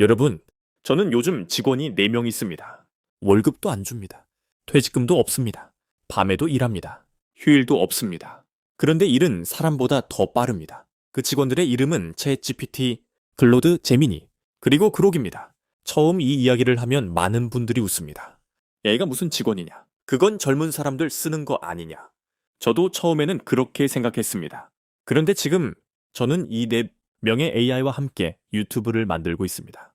여러분, 저는 요즘 직원이 4명 있습니다. 월급도 안 줍니다. 퇴직금도 없습니다. 밤에도 일합니다. 휴일도 없습니다. 그런데 일은 사람보다 더 빠릅니다. 그 직원들의 이름은 챗GPT, 클로드, 제미니, 그리고 그록입니다. 처음 이 이야기를 하면 많은 분들이 웃습니다. 얘가 무슨 직원이냐? 그건 젊은 사람들 쓰는 거 아니냐? 저도 처음에는 그렇게 생각했습니다. 그런데 지금 저는 이 4명의 AI와 함께 유튜브를 만들고 있습니다.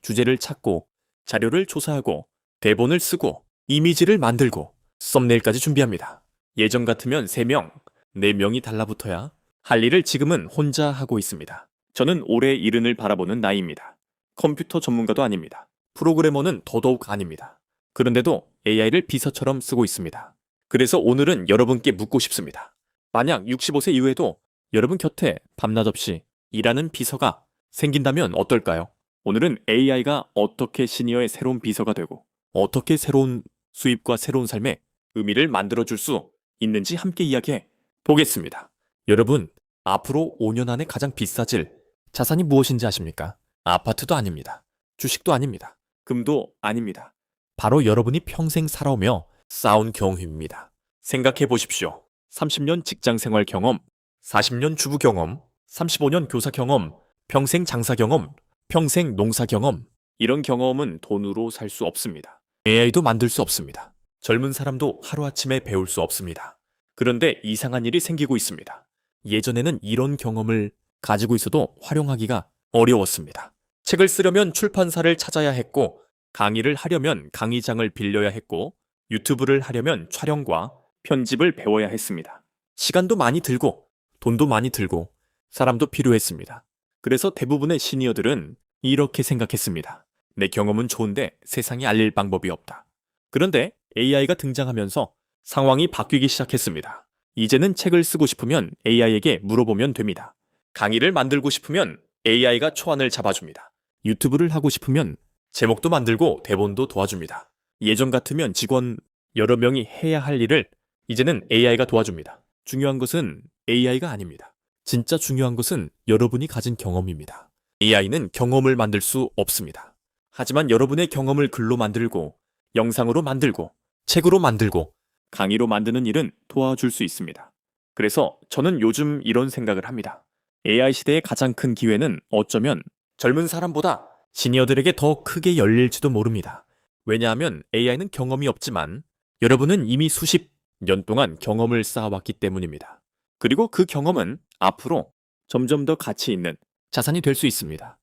주제를 찾고, 자료를 조사하고, 대본을 쓰고, 이미지를 만들고, 썸네일까지 준비합니다. 예전 같으면 3명, 4명이 달라붙어야 할 일을 지금은 혼자 하고 있습니다. 저는 올해 70을 바라보는 나이입니다. 컴퓨터 전문가도 아닙니다. 프로그래머는 더더욱 아닙니다. 그런데도 AI를 비서처럼 쓰고 있습니다. 그래서 오늘은 여러분께 묻고 싶습니다. 만약 65세 이후에도 여러분 곁에 밤낮 없이 일하는 비서가 생긴다면 어떨까요? 오늘은 AI가 어떻게 시니어의 새로운 비서가 되고 어떻게 새로운 수입과 새로운 삶에 의미를 만들어줄 수 있는지 함께 이야기해 보겠습니다. 여러분, 앞으로 5년 안에 가장 비싸질 자산이 무엇인지 아십니까? 아파트도 아닙니다. 주식도 아닙니다. 금도 아닙니다. 바로 여러분이 평생 살아오며 쌓은 경험입니다. 생각해 보십시오. 30년 직장 생활 경험, 40년 주부 경험, 35년 교사 경험, 평생 장사 경험, 평생 농사 경험. 이런 경험은 돈으로 살 수 없습니다. AI도 만들 수 없습니다. 젊은 사람도 하루아침에 배울 수 없습니다. 그런데 이상한 일이 생기고 있습니다. 예전에는 이런 경험을 가지고 있어도 활용하기가 어려웠습니다. 책을 쓰려면 출판사를 찾아야 했고, 강의를 하려면 강의장을 빌려야 했고, 유튜브를 하려면 촬영과 편집을 배워야 했습니다. 시간도 많이 들고, 돈도 많이 들고, 사람도 필요했습니다. 그래서 대부분의 시니어들은 이렇게 생각했습니다. 내 경험은 좋은데 세상에 알릴 방법이 없다. 그런데 AI가 등장하면서 상황이 바뀌기 시작했습니다. 이제는 책을 쓰고 싶으면 AI에게 물어보면 됩니다. 강의를 만들고 싶으면 AI가 초안을 잡아줍니다. 유튜브를 하고 싶으면 제목도 만들고 대본도 도와줍니다. 예전 같으면 직원 여러 명이 해야 할 일을 이제는 AI가 도와줍니다. 중요한 것은 AI가 아닙니다. 진짜 중요한 것은 여러분이 가진 경험입니다. AI는 경험을 만들 수 없습니다. 하지만 여러분의 경험을 글로 만들고, 영상으로 만들고, 책으로 만들고, 강의로 만드는 일은 도와줄 수 있습니다. 그래서 저는 요즘 이런 생각을 합니다. AI 시대의 가장 큰 기회는 어쩌면 젊은 사람보다 시니어들에게 더 크게 열릴지도 모릅니다. 왜냐하면 AI는 경험이 없지만 여러분은 이미 수십 년 동안 경험을 쌓아왔기 때문입니다. 그리고 그 경험은 앞으로 점점 더 가치 있는 자산이 될 수 있습니다.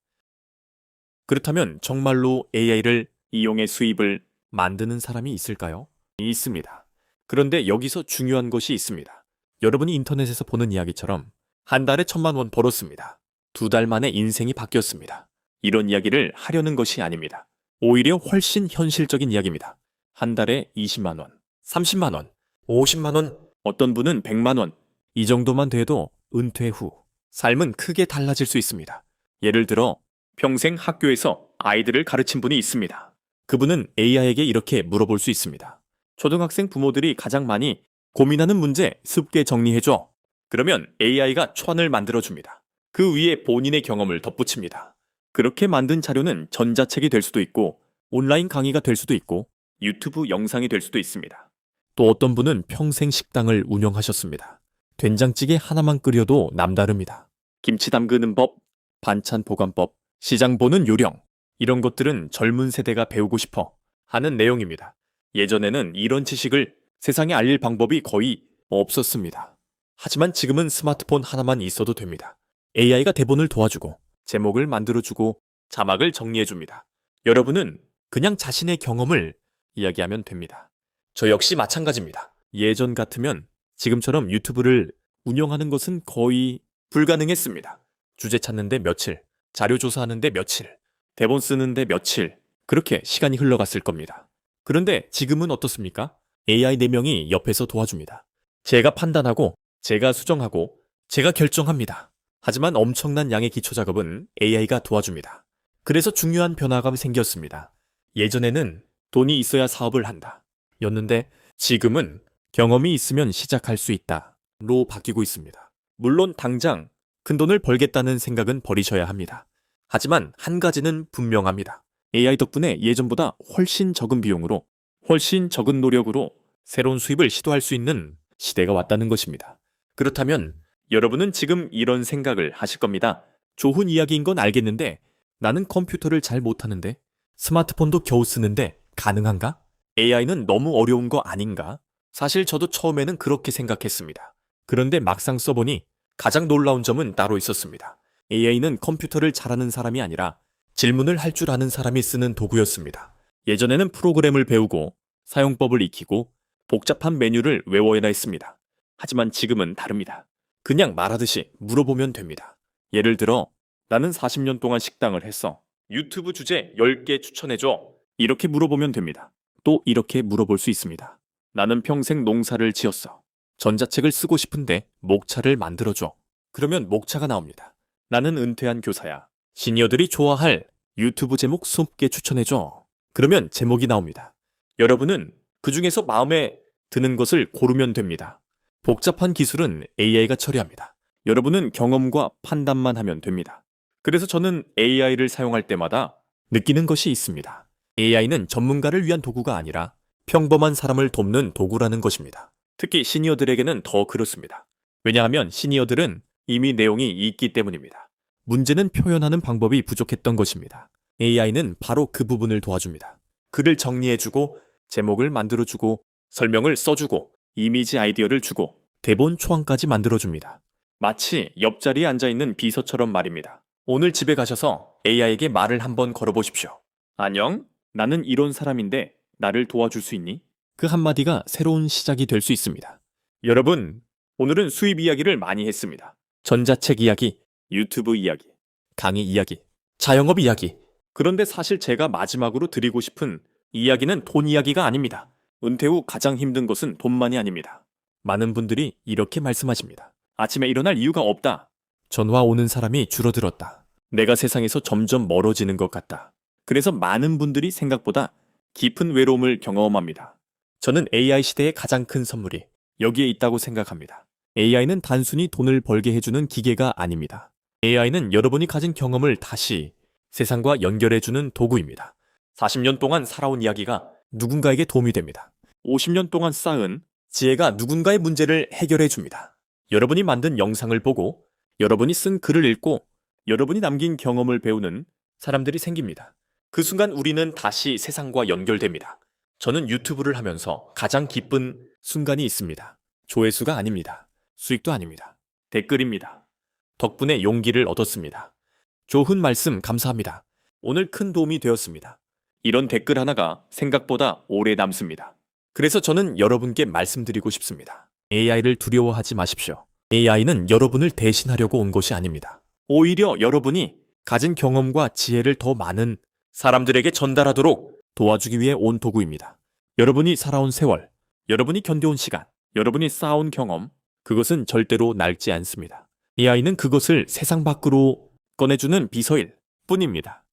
그렇다면 정말로 AI를 이용해 수입을 만드는 사람이 있을까요? 있습니다. 그런데 여기서 중요한 것이 있습니다. 여러분이 인터넷에서 보는 이야기처럼 한 달에 1,000만 원 벌었습니다. 2달 만에 인생이 바뀌었습니다. 이런 이야기를 하려는 것이 아닙니다. 오히려 훨씬 현실적인 이야기입니다. 한 달에 20만 원, 30만 원, 50만 원, 어떤 분은 100만 원. 이 정도만 돼도 은퇴 후 삶은 크게 달라질 수 있습니다. 예를 들어 평생 학교에서 아이들을 가르친 분이 있습니다. 그분은 AI에게 이렇게 물어볼 수 있습니다. 초등학생 부모들이 가장 많이 고민하는 문제 쉽게 정리해줘. 그러면 AI가 초안을 만들어줍니다. 그 위에 본인의 경험을 덧붙입니다. 그렇게 만든 자료는 전자책이 될 수도 있고, 온라인 강의가 될 수도 있고, 유튜브 영상이 될 수도 있습니다. 또 어떤 분은 평생 식당을 운영하셨습니다. 된장찌개 하나만 끓여도 남다릅니다. 김치 담그는 법, 반찬 보관법, 시장 보는 요령, 이런 것들은 젊은 세대가 배우고 싶어 하는 내용입니다. 예전에는 이런 지식을 세상에 알릴 방법이 거의 없었습니다. 하지만 지금은 스마트폰 하나만 있어도 됩니다. AI가 대본을 도와주고, 제목을 만들어주고, 자막을 정리해줍니다. 여러분은 그냥 자신의 경험을 이야기하면 됩니다. 저 역시 마찬가지입니다. 예전 같으면 지금처럼 유튜브를 운영하는 것은 거의 불가능했습니다. 주제 찾는데 며칠, 자료 조사하는데 며칠, 대본 쓰는데 며칠, 그렇게 시간이 흘러갔을 겁니다. 그런데 지금은 어떻습니까? AI 4명이 옆에서 도와줍니다. 제가 판단하고, 제가 수정하고, 제가 결정합니다. 하지만 엄청난 양의 기초 작업은 AI가 도와줍니다. 그래서 중요한 변화가 생겼습니다. 예전에는 돈이 있어야 사업을 한다 였는데 지금은 경험이 있으면 시작할 수 있다 로 바뀌고 있습니다. 물론 당장 큰돈을 벌겠다는 생각은 버리셔야 합니다. 하지만 한 가지는 분명합니다. AI 덕분에 예전보다 훨씬 적은 비용으로, 훨씬 적은 노력으로 새로운 수입을 시도할 수 있는 시대가 왔다는 것입니다. 그렇다면 여러분은 지금 이런 생각을 하실 겁니다. 좋은 이야기인 건 알겠는데 나는 컴퓨터를 잘 못하는데 스마트폰도 겨우 쓰는데 가능한가? AI는 너무 어려운 거 아닌가? 사실 저도 처음에는 그렇게 생각했습니다. 그런데 막상 써보니 가장 놀라운 점은 따로 있었습니다. AI는 컴퓨터를 잘하는 사람이 아니라 질문을 할 줄 아는 사람이 쓰는 도구였습니다. 예전에는 프로그램을 배우고 사용법을 익히고 복잡한 메뉴를 외워야 했습니다. 하지만 지금은 다릅니다. 그냥 말하듯이 물어보면 됩니다. 예를 들어 나는 40년 동안 식당을 했어. 유튜브 주제 10개 추천해줘. 이렇게 물어보면 됩니다. 또 이렇게 물어볼 수 있습니다. 나는 평생 농사를 지었어. 전자책을 쓰고 싶은데 목차를 만들어줘. 그러면 목차가 나옵니다. 나는 은퇴한 교사야. 시니어들이 좋아할 유튜브 제목 20개 추천해줘. 그러면 제목이 나옵니다. 여러분은 그 중에서 마음에 드는 것을 고르면 됩니다. 복잡한 기술은 AI가 처리합니다. 여러분은 경험과 판단만 하면 됩니다. 그래서 저는 AI를 사용할 때마다 느끼는 것이 있습니다. AI는 전문가를 위한 도구가 아니라 평범한 사람을 돕는 도구라는 것입니다. 특히 시니어들에게는 더 그렇습니다. 왜냐하면 시니어들은 이미 내용이 있기 때문입니다. 문제는 표현하는 방법이 부족했던 것입니다. AI는 바로 그 부분을 도와줍니다. 글을 정리해주고 제목을 만들어주고 설명을 써주고 이미지 아이디어를 주고 대본 초안까지 만들어줍니다. 마치 옆자리에 앉아있는 비서처럼 말입니다. 오늘 집에 가셔서 AI에게 말을 한번 걸어보십시오. 안녕? 나는 이런 사람인데 나를 도와줄 수 있니? 그 한마디가 새로운 시작이 될 수 있습니다. 여러분, 오늘은 수입 이야기를 많이 했습니다. 전자책 이야기, 유튜브 이야기, 강의 이야기, 자영업 이야기. 그런데 사실 제가 마지막으로 드리고 싶은 이야기는 돈 이야기가 아닙니다. 은퇴 후 가장 힘든 것은 돈만이 아닙니다. 많은 분들이 이렇게 말씀하십니다. 아침에 일어날 이유가 없다. 전화 오는 사람이 줄어들었다. 내가 세상에서 점점 멀어지는 것 같다. 그래서 많은 분들이 생각보다 깊은 외로움을 경험합니다. 저는 AI 시대의 가장 큰 선물이 여기에 있다고 생각합니다. AI는 단순히 돈을 벌게 해주는 기계가 아닙니다. AI는 여러분이 가진 경험을 다시 세상과 연결해주는 도구입니다. 40년 동안 살아온 이야기가 누군가에게 도움이 됩니다. 50년 동안 쌓은 지혜가 누군가의 문제를 해결해줍니다. 여러분이 만든 영상을 보고 여러분이 쓴 글을 읽고 여러분이 남긴 경험을 배우는 사람들이 생깁니다. 그 순간 우리는 다시 세상과 연결됩니다. 저는 유튜브를 하면서 가장 기쁜 순간이 있습니다. 조회수가 아닙니다. 수익도 아닙니다. 댓글입니다. 덕분에 용기를 얻었습니다. 좋은 말씀 감사합니다. 오늘 큰 도움이 되었습니다. 이런 댓글 하나가 생각보다 오래 남습니다. 그래서 저는 여러분께 말씀드리고 싶습니다. AI를 두려워하지 마십시오. AI는 여러분을 대신하려고 온 것이 아닙니다. 오히려 여러분이 가진 경험과 지혜를 더 많은 사람들에게 전달하도록 도와주기 위해 온 도구입니다. 여러분이 살아온 세월, 여러분이 견뎌온 시간, 여러분이 쌓아온 경험, 그것은 절대로 낡지 않습니다. AI는 그것을 세상 밖으로 꺼내주는 비서일 뿐입니다.